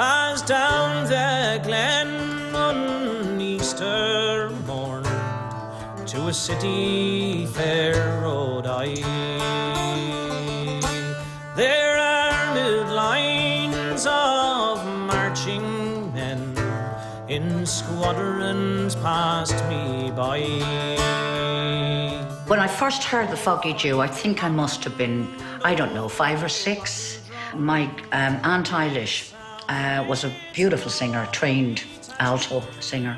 as down the glen on Easter morn to a city fair rode I. There are lines of marching men in squadrons passed me by. When I first heard the Foggy Jew, I think I must have been, I don't know, 5 or 6. My Aunt Eilish was a beautiful singer, trained alto singer.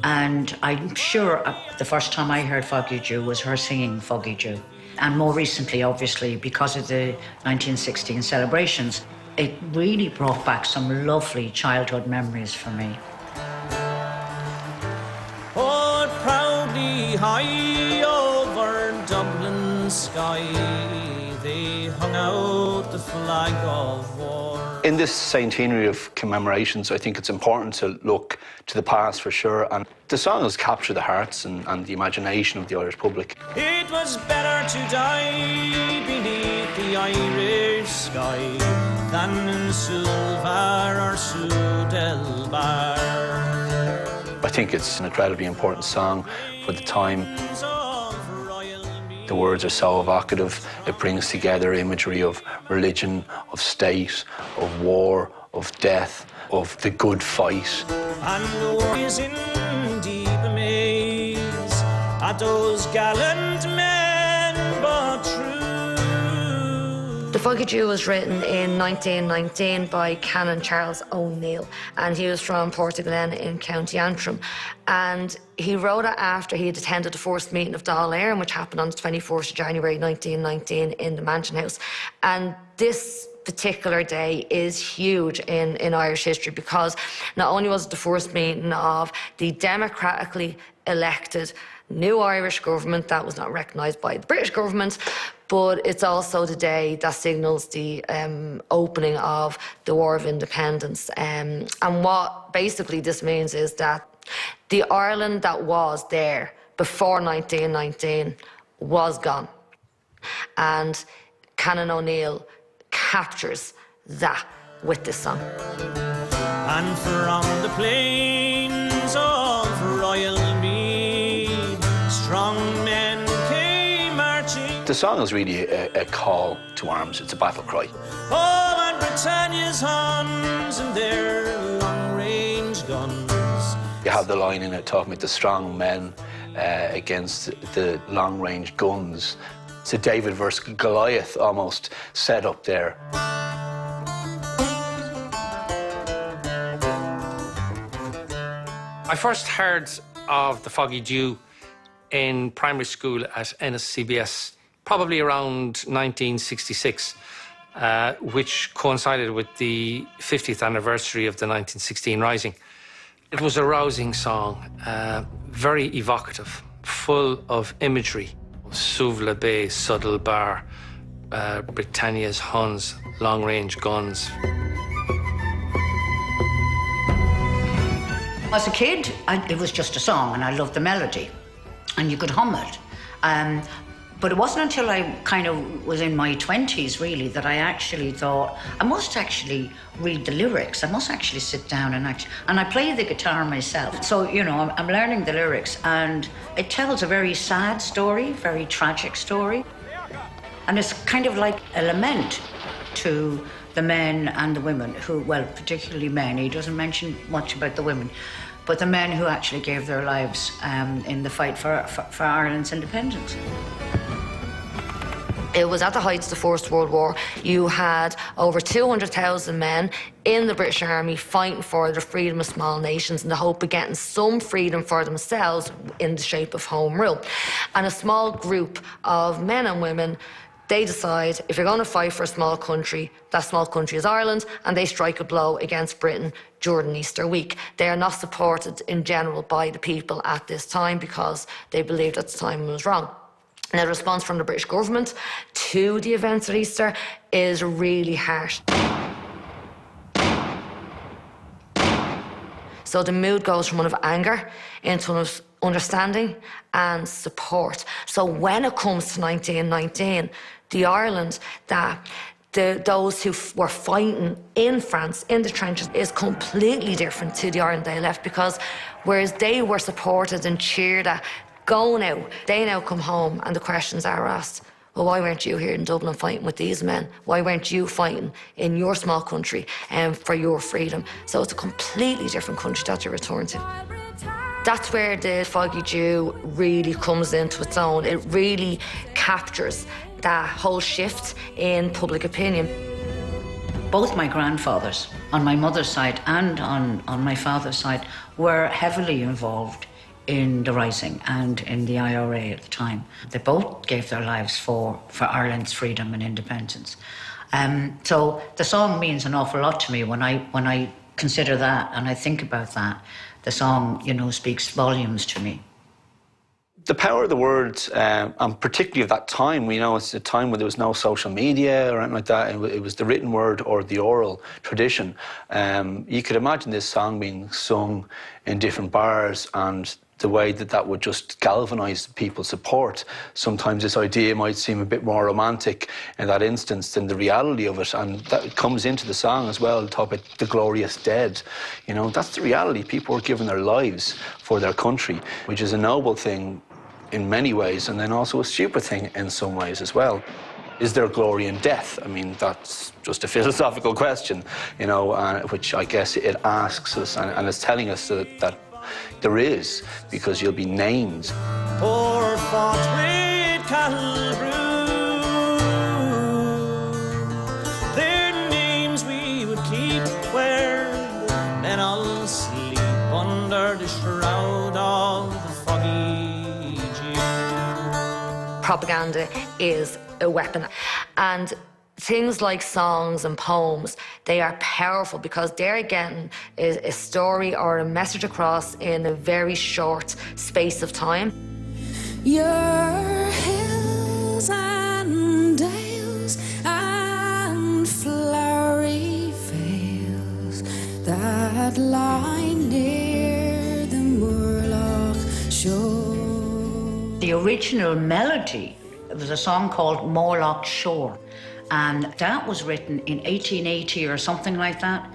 And I'm sure the first time I heard Foggy Jew was her singing Foggy Jew. And more recently, obviously, because of the 1916 celebrations, it really brought back some lovely childhood memories for me. Oh, proudly high over Dublin sky, they hung out the flag of war. In this centenary of commemorations, I think it's important to look to the past for sure, and the song has captured the hearts and the imagination of the Irish public. It was better to die beneath the Irish sky than in Silver or Sudelbar. I think it's an incredibly important song for the time. The words are so evocative. It brings together imagery of religion, of state, of war, of death, of the good fight. And the war is in deep amaze at those gallant men, but true. The Foggy Jew was written in 1919 by Canon Charles O'Neill, and he was from Portglen in County Antrim. And he wrote it after he had attended the first meeting of Dáil Éireann, which happened on the 24th of January 1919 in the Mansion House. And this particular day is huge in Irish history, because not only was it the first meeting of the democratically elected new Irish government that was not recognised by the British government, but it's also the day that signals the opening of the War of Independence. And what basically this means is that the Ireland that was there before 1919 was gone. And Canon O'Neill captures that with this song. And from the plains of Royal Mead, strong men came marching. The song is really a call to arms. It's a battle cry. All on Britannia's Huns and their long-range guns. You have the line in it talking about the strong men against the long-range guns. It's a David versus Goliath almost set up there. I first heard of the Foggy Jew in primary school at NSCBS, probably around 1966, which coincided with the 50th anniversary of the 1916 Rising. It was a rousing song, very evocative, full of imagery. Suvla Bay, Suddle Bar, Britannia's Huns, long-range guns. As a kid, it was just a song, and I loved the melody, and you could hum it. But it wasn't until I kind of was in my 20s, really, that I actually thought, I must actually read the lyrics. I must actually sit down and I play the guitar myself. So, you know, I'm learning the lyrics, and it tells a very sad story, very tragic story. And it's kind of like a lament to the men and the women who, well, particularly men. He doesn't mention much about the women, but the men who actually gave their lives in the fight for Ireland's independence. It was at the height of the First World War. You had over 200,000 men in the British Army fighting for the freedom of small nations in the hope of getting some freedom for themselves in the shape of home rule. And a small group of men and women, they decide, if you're going to fight for a small country, that small country is Ireland, and they strike a blow against Britain during Easter week. They are not supported in general by the people at this time because they believed at the time it was wrong. Now, the response from the British government to the events at Easter is really harsh. So the mood goes from one of anger into one of understanding and support. So when it comes to 1919, the Ireland that those who were fighting in France, in the trenches, is completely different to the Ireland they left, because whereas they were supported and cheered at going out, they now come home and the questions are asked, well, why weren't you here in Dublin fighting with these men? Why weren't you fighting in your small country for your freedom? So it's a completely different country that you return to. That's where the Foggy Jew really comes into its own. It really captures that whole shift in public opinion. Both my grandfathers, on my mother's side and on my father's side, were heavily involved in the Rising and in the IRA at the time. They both gave their lives for Ireland's freedom and independence. So the song means an awful lot to me when I consider that and I think about that. The song, you know, speaks volumes to me. The power of the words, and particularly of that time, you know, it's a time where there was no social media or anything like that. It was the written word or the oral tradition. You could imagine this song being sung in different bars, and the way that would just galvanise people's support. Sometimes this idea might seem a bit more romantic in that instance than the reality of it, and that comes into the song as well, talk about the glorious dead. You know, that's the reality. People were giving their lives for their country, which is a noble thing in many ways, and then also a stupid thing in some ways as well. Is there glory in death? I mean, that's just a philosophical question, you know, which I guess it asks us, and it's telling us that there is, because you'll be named. Or fought with Calbrew, their names we would keep where men all sleep under the shroud of the Foggy Jew. Propaganda is a weapon, and things like songs and poems, they are powerful because they're getting a story or a message across in a very short space of time. Your hills and dales and flowery vales that lie near the Moorlock shore. The original melody, it was a song called Moorlock Shore. And that was written in 1880 or something like that.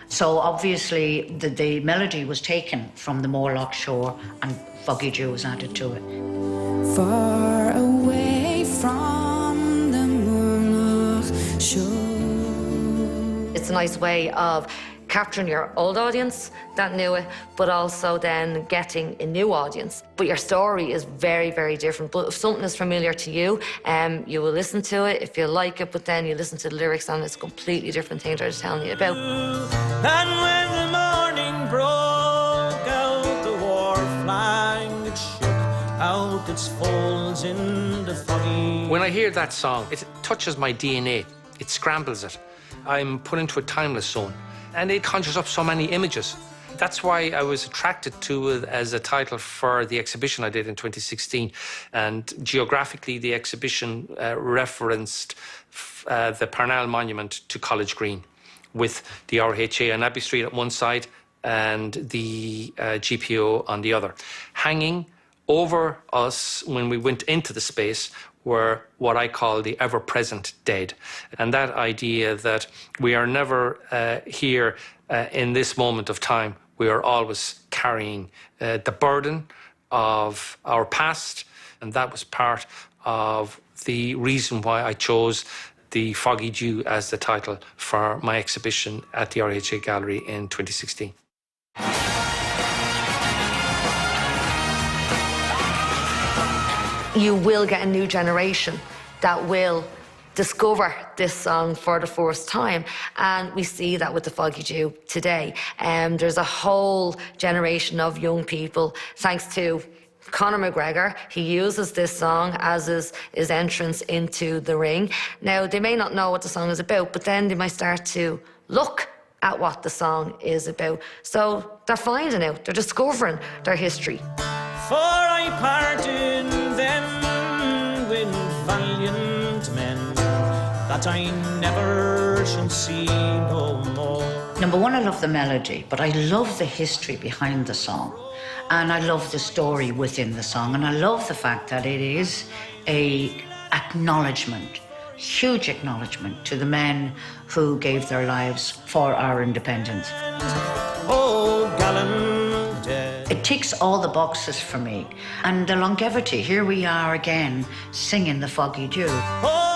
So obviously the melody was taken from the Moorlock Shore and Foggy Jew was added to it. Far away from the Moorlock Shore. It's a nice way of capturing your old audience that knew it, but also then getting a new audience. But your story is very, very different. But if something is familiar to you, you will listen to it if you like it, but then you listen to the lyrics and it's a completely different thing they're telling you about. And when the morning broke out, the war flag it shook out its folds in the foggy. When I hear that song, it touches my DNA. It scrambles it. I'm put into a timeless zone. And it conjures up so many images. That's why I was attracted to it as a title for the exhibition I did in 2016. And geographically, the exhibition referenced the Parnell Monument to College Green, with the RHA on Abbey Street at one side and the GPO on the other. Hanging over us when we went into the space were what I call the ever-present dead. And that idea that we are never here in this moment of time, we are always carrying the burden of our past, and that was part of the reason why I chose the Foggy Jew as the title for my exhibition at the RHA Gallery in 2016. You will get a new generation that will discover this song for the first time, and we see that with the Foggy Jew today. There's a whole generation of young people, thanks to Conor McGregor. He uses this song as his entrance into the ring. Now, they may not know what the song is about, but then they might start to look at what the song is about. So they're finding out, they're discovering their history. For I parted them with valiant men that I never shall see no more. Number one, I love the melody, but I love the history behind the song. And I love the story within the song. And I love the fact that it is an acknowledgement huge acknowledgement to the men who gave their lives for our independence. Oh, gallant dead. It ticks all the boxes for me. And the longevity, here we are again singing the Foggy Dew. Oh,